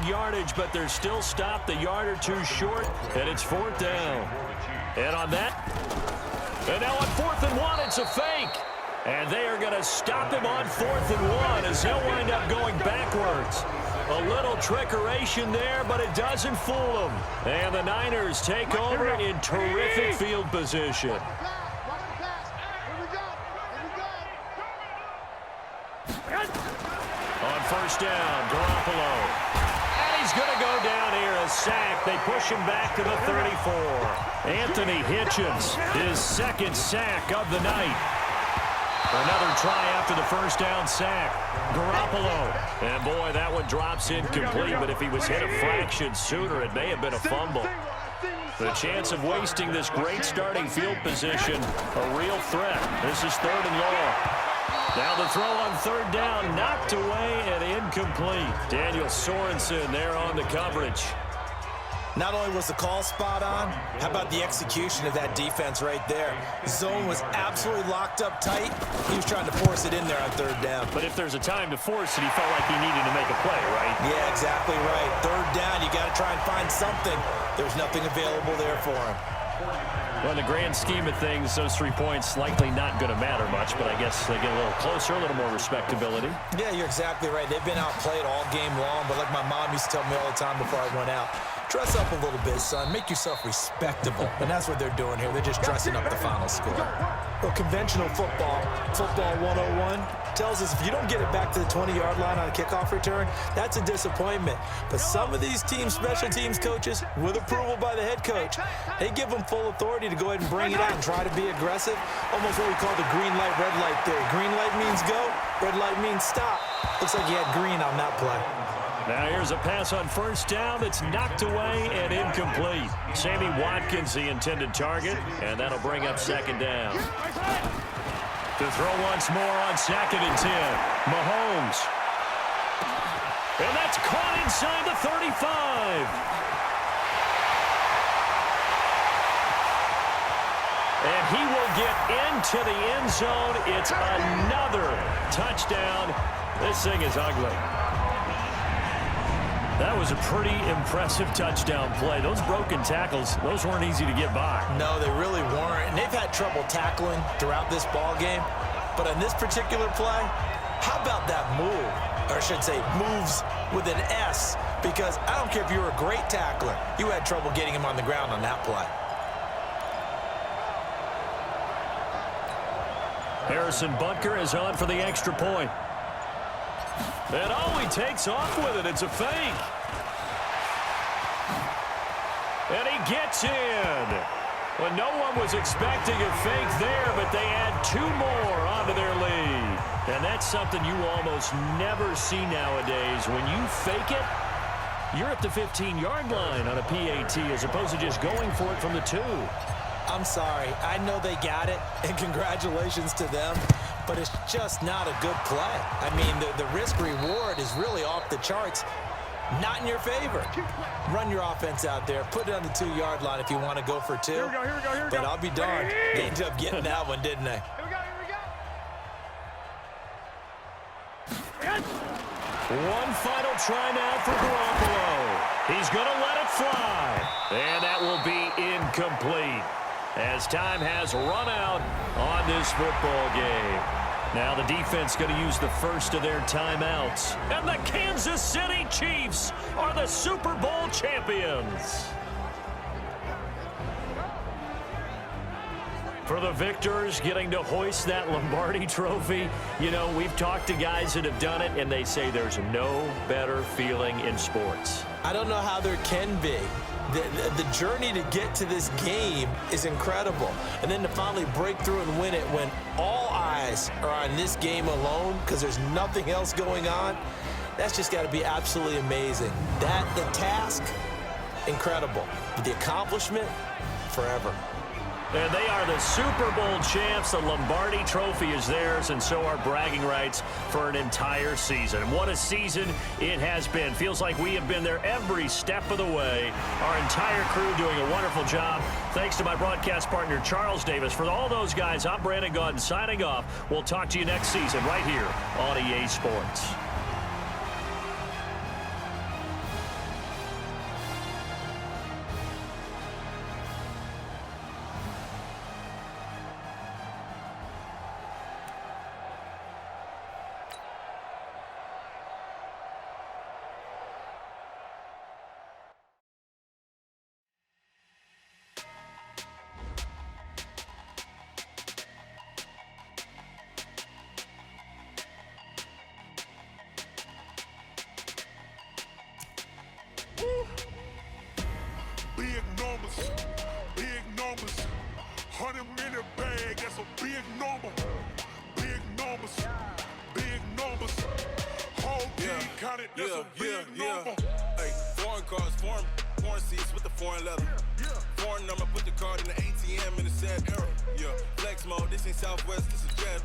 yardage, but they're still stopped a yard or two short, and it's 4th down. And on that, and now on 4th and 1, it's a fake. And they are going to stop him on 4th and 1 as he'll wind up going backwards. A little trickeration there, but it doesn't fool them. And the Niners take over in terrific field position. On 1st down, Garoppolo. And he's going to go down here, a sack. They push him back to the 34. Anthony Hitchens, his 2nd sack of the night. Another try after the 1st down sack. Garoppolo. And, boy, that one drops incomplete, but if he was hit a fraction sooner, it may have been a fumble. The chance of wasting this great starting field position, a real threat. This is 3rd and long. Now the throw on 3rd down, knocked away and incomplete. Daniel Sorensen there on the coverage. Not only was the call spot on, how about the execution of that defense right there? Zone was absolutely locked up tight. He was trying to force it in there on 3rd down. But if there's a time to force it, he felt like he needed to make a play, right? Yeah, exactly right. 3rd down, you got to try and find something. There's nothing available there for him. Well, in the grand scheme of things, those 3 points likely not going to matter much, but I guess they get a little closer, a little more respectability. Yeah, you're exactly right. They've been outplayed all game long, but like my mom used to tell me all the time before I went out, dress up a little bit, son. Make yourself respectable. And that's what they're doing here. They're just dressing up the final score. Well, conventional football 101, tells us if you don't get it back to the 20-yard line on a kickoff return, that's a disappointment. But some of these teams, special teams coaches, with approval by the head coach, they give them full authority to go ahead and bring it out and try to be aggressive. Almost what we call the green light, red light theory. Green light means go, red light means stop. Looks like you had green on that play. Now here's a pass on 1st down that's knocked away and incomplete. Sammy Watkins, the intended target, and that'll bring up 2nd down. To throw once more on 2nd and 10. Mahomes. And that's caught inside the 35. And he will get into the end zone. It's another touchdown. This thing is ugly. That was a pretty impressive touchdown play. Those broken tackles, those weren't easy to get by. No, they really weren't. And they've had trouble tackling throughout this ball game. But on this particular play, how about that move? Or I should say moves with an S. Because I don't care if you were a great tackler, you had trouble getting him on the ground on that play. Harrison Butker is on for the extra point. And oh, he takes off with it. It's a fake. And he gets in. Well, no one was expecting a fake there, but they add 2 more onto their lead. And that's something you almost never see nowadays. When you fake it, you're at the 15-yard line on a PAT as opposed to just going for it from the 2. I'm sorry. I know they got it, and congratulations to them. But it's just not a good play. I mean, the risk-reward is really off the charts. Not in your favor. Run your offense out there. Put it on the 2-yard line if you want to go for 2. Here we go. But I'll be darned. They ended up getting that one, didn't they? Here we go. One final try now for Garoppolo. He's going to let it fly. And that will be incomplete, as time has run out on this football game. Now the defense going to use the first of their timeouts. And the Kansas City Chiefs are the Super Bowl champions. For the victors getting to hoist that Lombardi trophy, you know, we've talked to guys that have done it, and they say there's no better feeling in sports. I don't know how there can be. The journey to get to this game is incredible. And then to finally break through and win it when all eyes are on this game alone because there's nothing else going on, that's just got to be absolutely amazing. The task, incredible. But the accomplishment, forever. And they are the Super Bowl champs. The Lombardi trophy is theirs, and so are bragging rights for an entire season. And what a season it has been. Feels like we have been there every step of the way. Our entire crew doing a wonderful job. Thanks to my broadcast partner, Charles Davis. For all those guys, I'm Brandon Gaudin signing off. We'll talk to you next season right here on EA Sports. 100-minute bag, that's a big number. Big numbers, big numbers. Whole team counted, that's a big number. Hey, foreign cars, foreign seats with the foreign leather. Foreign number, put the card in the ATM in the sad era. Yeah, flex mode, this ain't Southwest, this is Jet.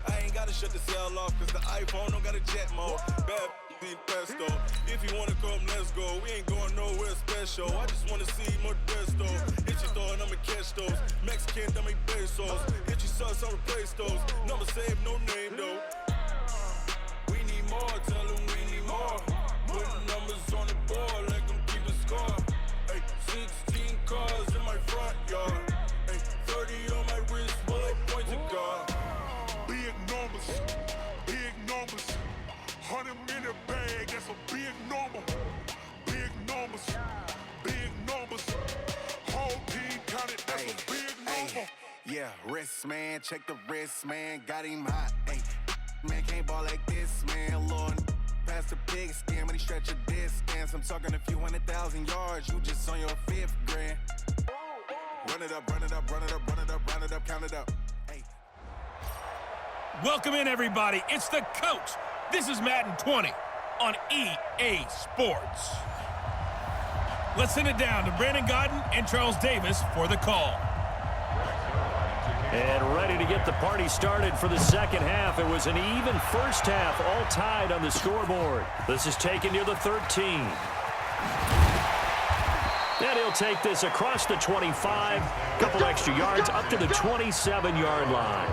I ain't gotta shut the cell off, cause the iPhone don't got a jet mode. Bad be pesto. If you wanna come, let's go. We ain't going nowhere special. I just wanna see Modesto. If you throw it, I'ma catch those. Mexican, I make pesos. If you suck, I'll replace those. Number saved, no name though. We need more, tell them we need more. Putting numbers on the board, like them keep a score. Hey, 16 cars in my front yard. Hey, 30 on my wrist, while I point to God. Big numbers, big numbers. 100-minute bag, that's a big number. Big numbers, big numbers. Whole team counted, that's a big number. Yeah, wrist man, check the wrist man, got him hot. Ay, man can't ball like this, man. Lord, past the pig skin when he stretch a distance. I'm talking a few 100,000 yards, you just on your 5th grand. Run it up, run it up, run it up, run it up, run it up, count it up. Ay. Welcome in, everybody. It's the coach. This is Madden 20 on EA Sports. Let's send it down to Brandon Godden and Charles Davis for the call. And ready to get the party started for the second half. It was an even first half, all tied on the scoreboard. This is taken near the 13. And he'll take this across the 25. Couple extra yards up to the 27-yard line.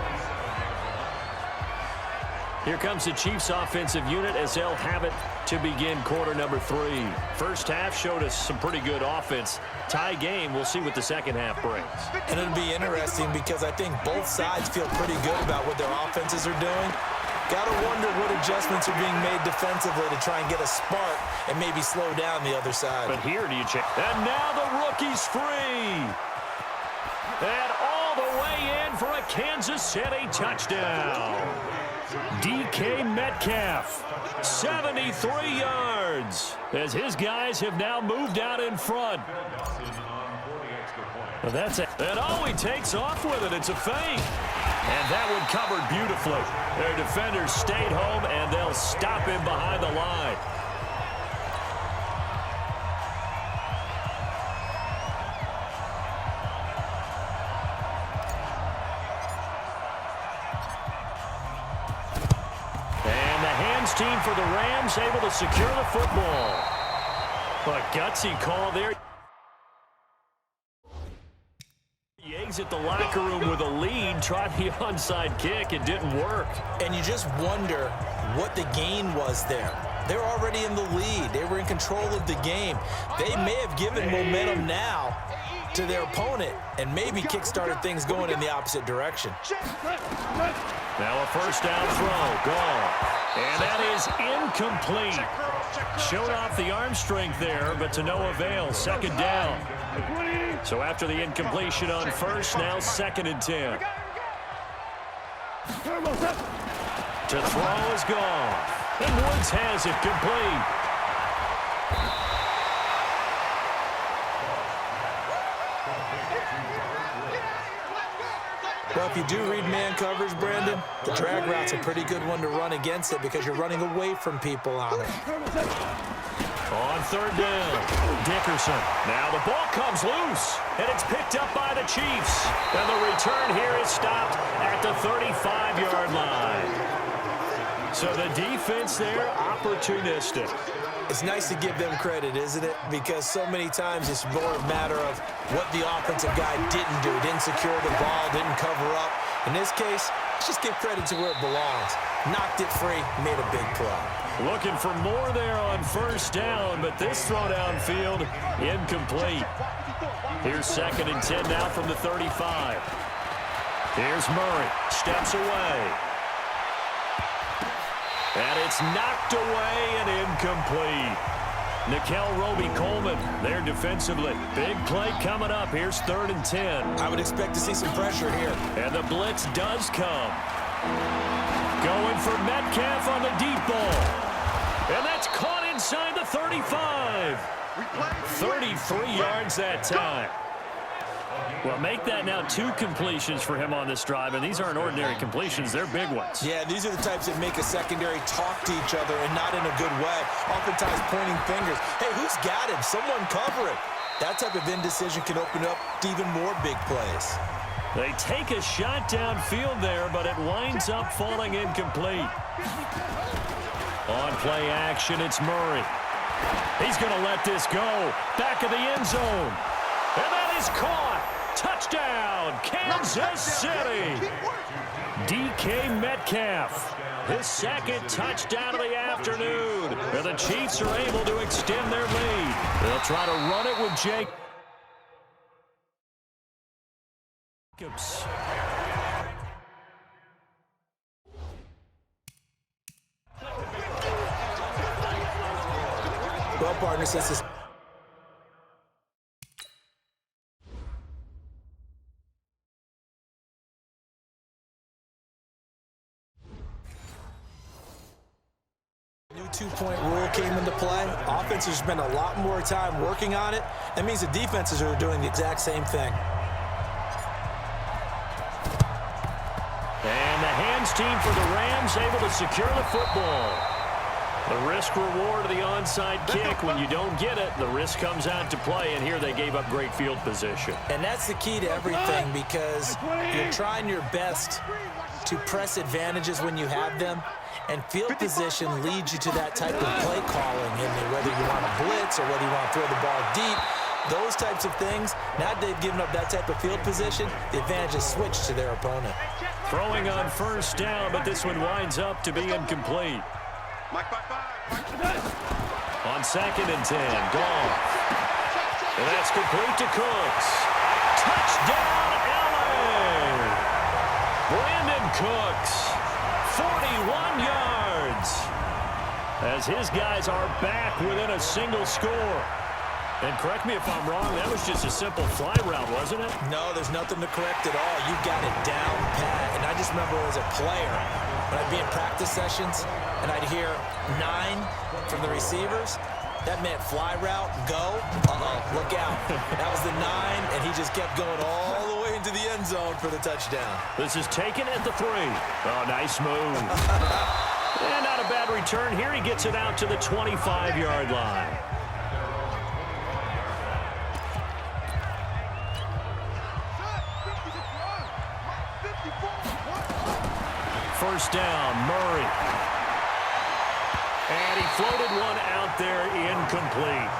Here comes the Chiefs offensive unit as they'll have it to begin quarter number 3. First half showed us some pretty good offense. Tie game, we'll see what the second half brings. And it'll be interesting because I think both sides feel pretty good about what their offenses are doing. Got to wonder what adjustments are being made defensively to try and get a spark and maybe slow down the other side. But here do you check. And now the rookie's free. And all the way in for a Kansas City touchdown. DK Metcalf, 73 yards, as his guys have now moved out in front. Well, that's it. And he takes off with it. It's a fake. And that one covered beautifully. Their defenders stayed home, and they'll stop him behind the line. Team for the Rams able to secure the football. A gutsy call there. He exit the locker room with a lead, tried the onside kick. It didn't work. And you just wonder what the gain was there. They're already in the lead. They were in control of the game. They may have given momentum now to their opponent and maybe kick-started things going in the opposite direction. Now a first down throw. Gone. And that is incomplete. Showed off the arm strength there, but to no avail. Second down. So after the incompletion on first, now 2nd and 10. To throw is gone. And Woods has it complete. Well, if you do read man coverage, Brandon, the drag route's a pretty good one to run against it because you're running away from people on it. On third down, Dickerson. Now the ball comes loose, and it's picked up by the Chiefs. And the return here is stopped at the 35-yard line. So the defense there, opportunistic. It's nice to give them credit, isn't it? Because so many times it's more a matter of what the offensive guy didn't do. Didn't secure the ball, didn't cover up. In this case, let's just give credit to where it belongs. Knocked it free, made a big play. Looking for more there on first down, but this throw downfield, incomplete. Here's 2nd and 10 now from the 35. Here's Murray, steps away. And it's knocked away and incomplete. Nickel Roby-Coleman there defensively. Big play coming up. Here's 3rd and 10. I would expect to see some pressure here. And the blitz does come. Going for Metcalf on the deep ball. And that's caught inside the 35. 33 yards that time. Well, make that now 2 completions for him on this drive, and these aren't ordinary completions. They're big ones. Yeah, these are the types that make a secondary talk to each other and not in a good way. Oftentimes pointing fingers. Hey, who's got him? Someone cover it. That type of indecision can open up to even more big plays. They take a shot downfield there, but it winds up falling incomplete. On play action, it's Murray. He's going to let this go. Back of the end zone. And that is caught. Touchdown, Kansas City. DK Metcalf, his second touchdown of the afternoon. And the Chiefs are able to extend their lead. They'll try to run it with Jake. Well, partner, since this new 2-point rule came into play, offenses spend a lot more time working on it. That means the defenses are doing the exact same thing. And the hands team for the Rams able to secure the football. The risk-reward of the onside kick. When you don't get it, the risk comes out to play, and here they gave up great field position. And that's the key to everything, because you're trying your best to press advantages when you have them, and field position leads you to that type of play calling. And whether you want to blitz or whether you want to throw the ball deep, those types of things, now they've given up that type of field position, the advantage is switched to their opponent. Throwing on first down, but this one winds up to be incomplete. On 2nd and 10, Goff. And that's complete to Cooks. Touchdown, LA! Brandon Cooks, 41 yards. As his guys are back within a single score. And correct me if I'm wrong, that was just a simple fly route, wasn't it? No, there's nothing to correct at all. You got it down pat. And I just remember as a player, when I'd be in practice sessions and I'd hear 9 from the receivers, that meant fly route, go, look out. That was the 9, and he just kept going all the way into the end zone for the touchdown. This is taken at the 3. Oh, nice move. And not a bad return here. He gets it out to the 25-yard line. First down, Murray. And he floated one out there, incomplete.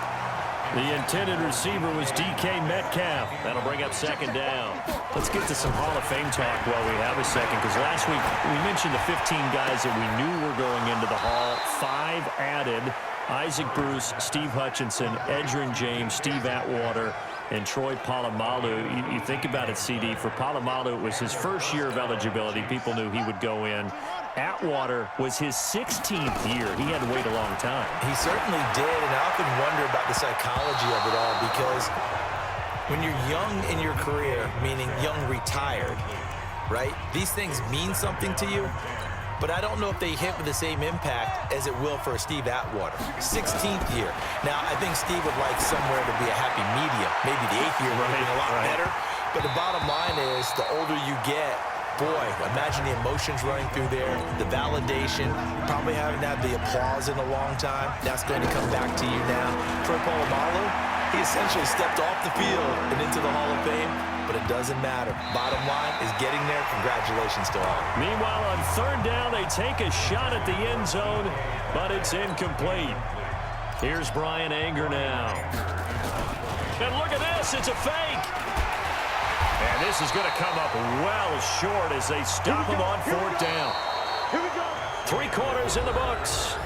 The intended receiver was DK Metcalf. That'll bring up 2nd down. Let's get to some Hall of Fame talk while we have a second, because last week we mentioned the 15 guys that we knew were going into the Hall. 5 added: Isaac Bruce, Steve Hutchinson, Edgerrin James, Steve Atwater, and Troy Polamalu. You think about it, CD. For Polamalu, it was his first year of eligibility. People knew he would go in. Atwater was his 16th year. He had to wait a long time. He certainly did, and I often wonder about the psychology of it all, because when you're young in your career, meaning young retired, right, these things mean something to you, but I don't know if they hit with the same impact as it will for Steve Atwater. 16th year. Now, I think Steve would like somewhere to be a happy medium. Maybe the 8th year would have been a lot better. But the bottom line is, the older you get, boy, imagine the emotions running through there, the validation. You probably haven't had the applause in a long time. That's going to come back to you now. Troy Polamalu, he essentially stepped off the field and into the Hall of Fame, but it doesn't matter. Bottom line is getting there. Congratulations to all. Meanwhile, on 3rd down, they take a shot at the end zone, but it's incomplete. Here's Brian Anger now. And look at this. It's a fake. And this is going to come up well short as they stop him on 4th down. 3 quarters in the books.